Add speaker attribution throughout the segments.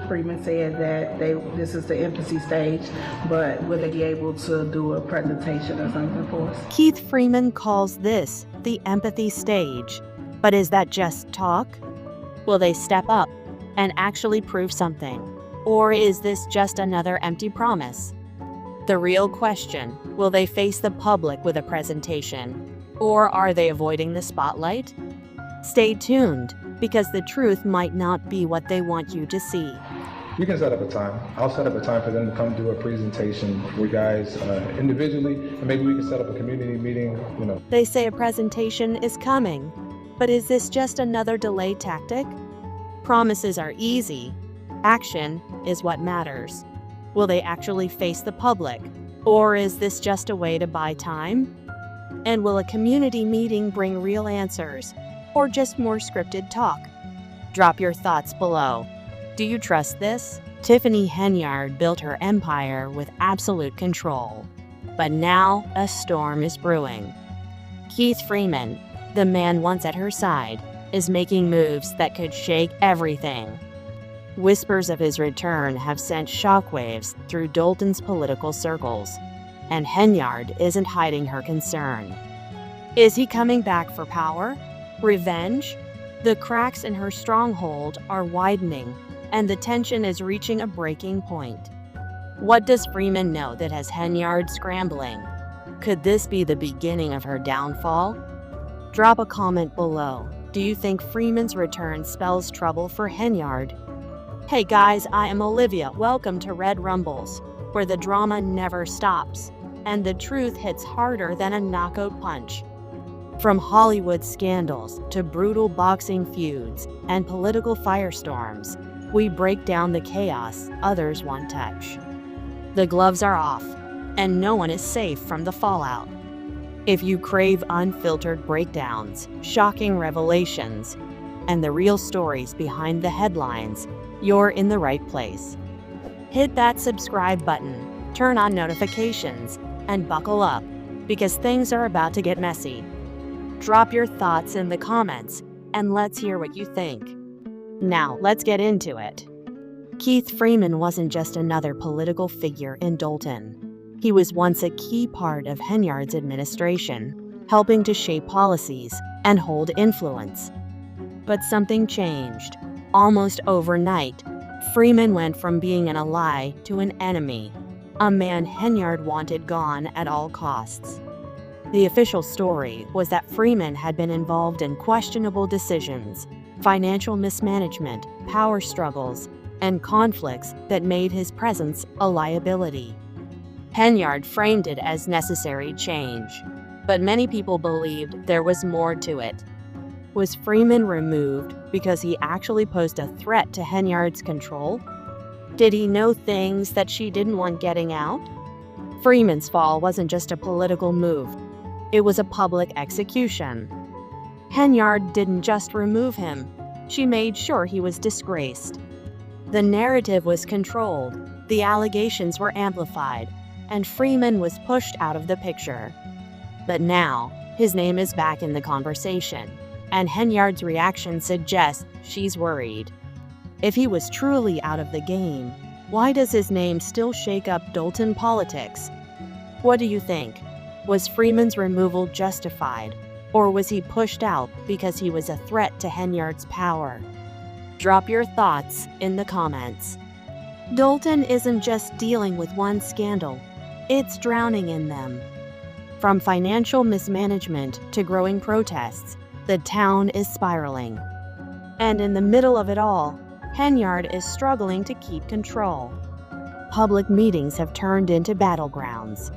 Speaker 1: Freeman said that this is the infancy stage, but will they be able to do a presentation or something for us?
Speaker 2: Keith Freeman calls this the empathy stage. But is that just talk? Will they step up and actually prove something? Or is this just another empty promise? The real question, will they face the public with a presentation? Or are they avoiding the spotlight? Stay tuned, because the truth might not be what they want you to see.
Speaker 3: We can set up a time. I'll set up a time for them to come do a presentation for you guys individually, and maybe we can set up a community meeting,
Speaker 2: They say a presentation is coming, but is this just another delay tactic? Promises are easy. Action is what matters. Will they actually face the public, or is this just a way to buy time? And will a community meeting bring real answers, or just more scripted talk? Drop your thoughts below. Do you trust this? Tiffany Henyard built her empire with absolute control. But now a storm is brewing. Keith Freeman, the man once at her side, is making moves that could shake everything. Whispers of his return have sent shockwaves through Dolton's political circles, and Henyard isn't hiding her concern. Is he coming back for power? Revenge? The cracks in her stronghold are widening, and the tension is reaching a breaking point. What does Freeman know that has Henyard scrambling? Could this be the beginning of her downfall? Drop a comment below. Do you think Freeman's return spells trouble for Henyard? Hey guys, I am Olivia. Welcome to Red Rumbles, where the drama never stops, and the truth hits harder than a knockout punch. From Hollywood scandals to brutal boxing feuds and political firestorms, we break down the chaos others won't touch. The gloves are off, and no one is safe from the fallout. If you crave unfiltered breakdowns, shocking revelations, and the real stories behind the headlines, you're in the right place. Hit that subscribe button, turn on notifications, and buckle up, because things are about to get messy. Drop your thoughts in the comments, and let's hear what you think. Now, let's get into it. Keith Freeman wasn't just another political figure in Dolton. He was once a key part of Henyard's administration, helping to shape policies and hold influence. But something changed. Almost overnight, Freeman went from being an ally to an enemy, a man Henyard wanted gone at all costs. The official story was that Freeman had been involved in questionable decisions, financial mismanagement, power struggles, and conflicts that made his presence a liability. Henyard framed it as necessary change, but many people believed there was more to it. Was Freeman removed because he actually posed a threat to Henyard's control? Did he know things that she didn't want getting out? Freeman's fall wasn't just a political move. It was a public execution. Henyard didn't just remove him. She made sure he was disgraced. The narrative was controlled, the allegations were amplified, and Freeman was pushed out of the picture. But now, his name is back in the conversation, and Henyard's reaction suggests she's worried. If he was truly out of the game, why does his name still shake up Dolton politics? What do you think? Was Freeman's removal justified, or was he pushed out because he was a threat to Henyard's power? Drop your thoughts in the comments. Dolton isn't just dealing with one scandal, it's drowning in them. From financial mismanagement to growing protests, the town is spiraling. And in the middle of it all, Henyard is struggling to keep control. Public meetings have turned into battlegrounds.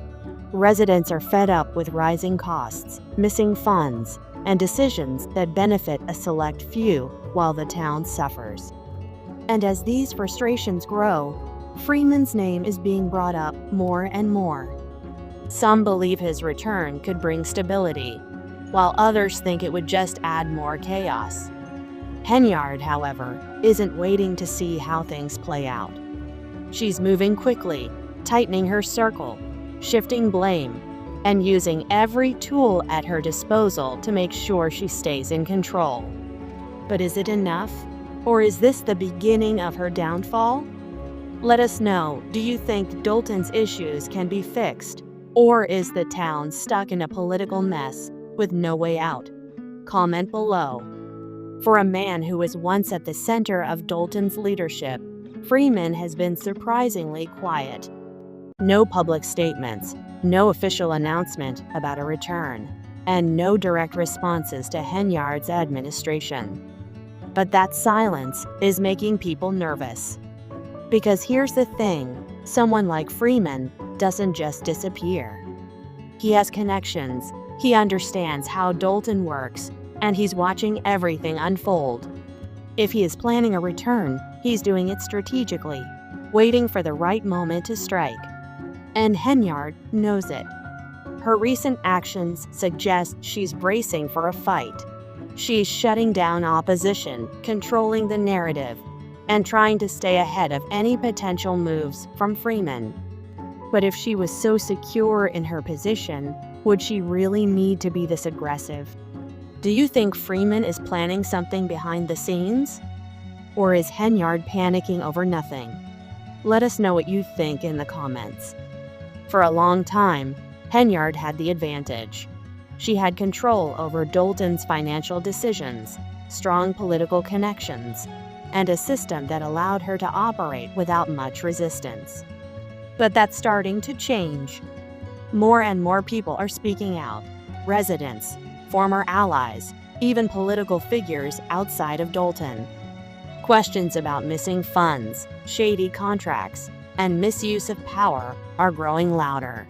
Speaker 2: Residents are fed up with rising costs, missing funds, and decisions that benefit a select few while the town suffers. And as these frustrations grow, Freeman's name is being brought up more and more. Some believe his return could bring stability, while others think it would just add more chaos. Henyard, however, isn't waiting to see how things play out. She's moving quickly, tightening her circle, shifting blame, and using every tool at her disposal to make sure she stays in control. But is it enough? Or is this the beginning of her downfall? Let us know, do you think Dolton's issues can be fixed? Or is the town stuck in a political mess with no way out? Comment below. For a man who was once at the center of Dolton's leadership, Freeman has been surprisingly quiet. No public statements, no official announcement about a return, and no direct responses to Henyard's administration. But that silence is making people nervous. Because here's the thing, someone like Freeman doesn't just disappear. He has connections, he understands how Dolton works, and he's watching everything unfold. If he is planning a return, he's doing it strategically, waiting for the right moment to strike. And Henyard knows it. Her recent actions suggest she's bracing for a fight. She's shutting down opposition, controlling the narrative, and trying to stay ahead of any potential moves from Freeman. But if she was so secure in her position, would she really need to be this aggressive? Do you think Freeman is planning something behind the scenes? Or is Henyard panicking over nothing? Let us know what you think in the comments. For a long time, Henyard had the advantage. She had control over Dolton's financial decisions, strong political connections, and a system that allowed her to operate without much resistance. But that's starting to change. More and more people are speaking out. Residents, former allies, even political figures outside of Dolton. Questions about missing funds, shady contracts, and misuse of power are growing louder.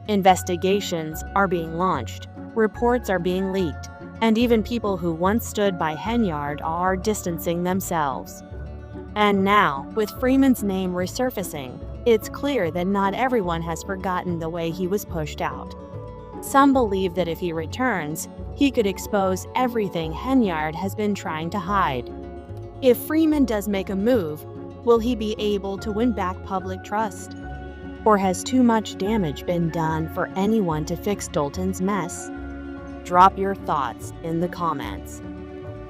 Speaker 2: Investigations are being launched, reports are being leaked, and even people who once stood by Henyard are distancing themselves. And now, with Freeman's name resurfacing, it's clear that not everyone has forgotten the way he was pushed out. Some believe that if he returns, he could expose everything Henyard has been trying to hide. If Freeman does make a move, will he be able to win back public trust? Or has too much damage been done for anyone to fix Dolton's mess? Drop your thoughts in the comments.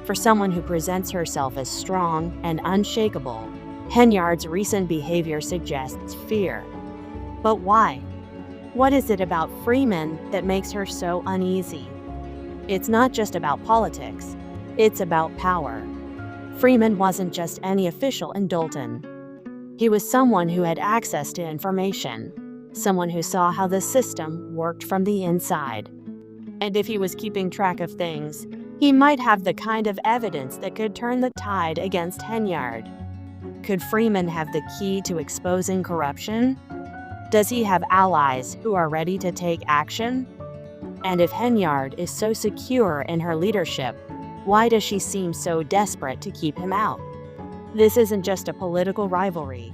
Speaker 2: For someone who presents herself as strong and unshakable, Henyard's recent behavior suggests fear. But why? What is it about Freeman that makes her so uneasy? It's not just about politics, it's about power. Freeman wasn't just any official in Dolton. He was someone who had access to information, someone who saw how the system worked from the inside. And if he was keeping track of things, he might have the kind of evidence that could turn the tide against Henyard. Could Freeman have the key to exposing corruption? Does he have allies who are ready to take action? And if Henyard is so secure in her leadership, why does she seem so desperate to keep him out? This isn't just a political rivalry.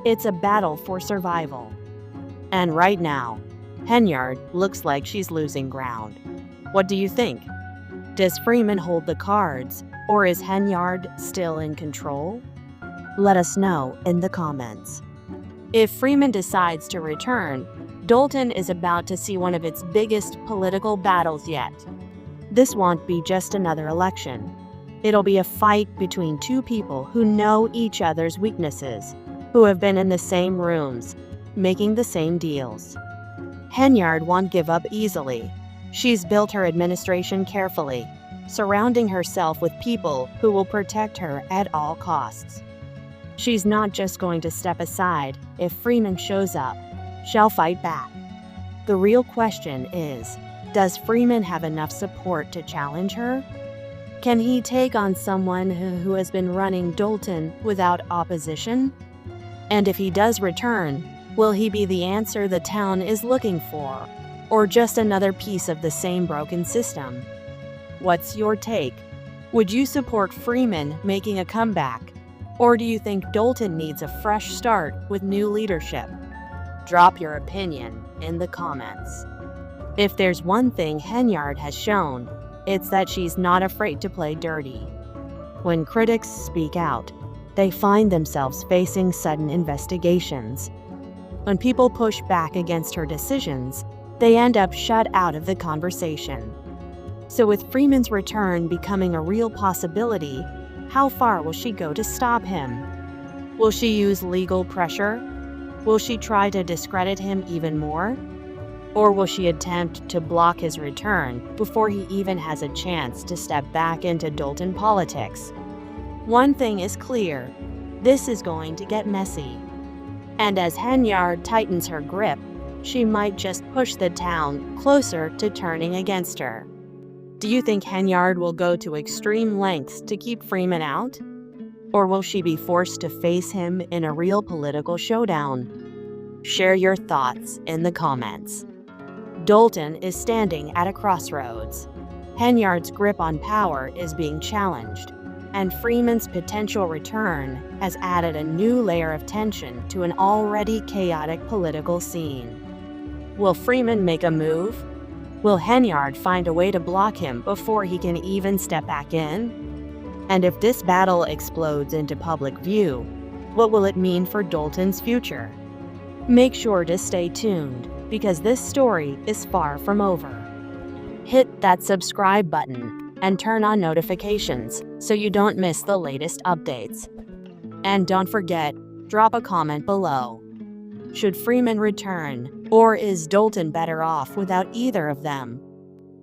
Speaker 2: It's a battle for survival. And right now, Henyard looks like she's losing ground. What do you think? Does Freeman hold the cards, or is Henyard still in control? Let us know in the comments. If Freeman decides to return, Dolton is about to see one of its biggest political battles yet. This won't be just another election. It'll be a fight between two people who know each other's weaknesses, who have been in the same rooms, making the same deals. Henyard won't give up easily. She's built her administration carefully, surrounding herself with people who will protect her at all costs. She's not just going to step aside if Freeman shows up. She'll fight back. The real question is, does Freeman have enough support to challenge her? Can he take on someone who has been running Dolton without opposition? And if he does return, will he be the answer the town is looking for, or just another piece of the same broken system? What's your take? Would you support Freeman making a comeback? Or do you think Dolton needs a fresh start with new leadership? Drop your opinion in the comments. If there's one thing Henyard has shown, it's that she's not afraid to play dirty. When critics speak out, they find themselves facing sudden investigations. When people push back against her decisions, they end up shut out of the conversation. So with Freeman's return becoming a real possibility, How far will she go to stop him? Will she use legal pressure? Will she try to discredit him even more? Or will she attempt to block his return before he even has a chance to step back into Dolton politics? One thing is clear, this is going to get messy. And as Henyard tightens her grip, she might just push the town closer to turning against her. Do you think Henyard will go to extreme lengths to keep Freeman out? Or will she be forced to face him in a real political showdown? Share your thoughts in the comments. Dolton is standing at a crossroads. Henyard's grip on power is being challenged, and Freeman's potential return has added a new layer of tension to an already chaotic political scene. Will Freeman make a move? Will Henyard find a way to block him before he can even step back in? And if this battle explodes into public view, what will it mean for Dolton's future? Make sure to stay tuned, because this story is far from over. Hit that subscribe button and turn on notifications so you don't miss the latest updates. And don't forget, drop a comment below. Should Freeman return, or is Dolton better off without either of them?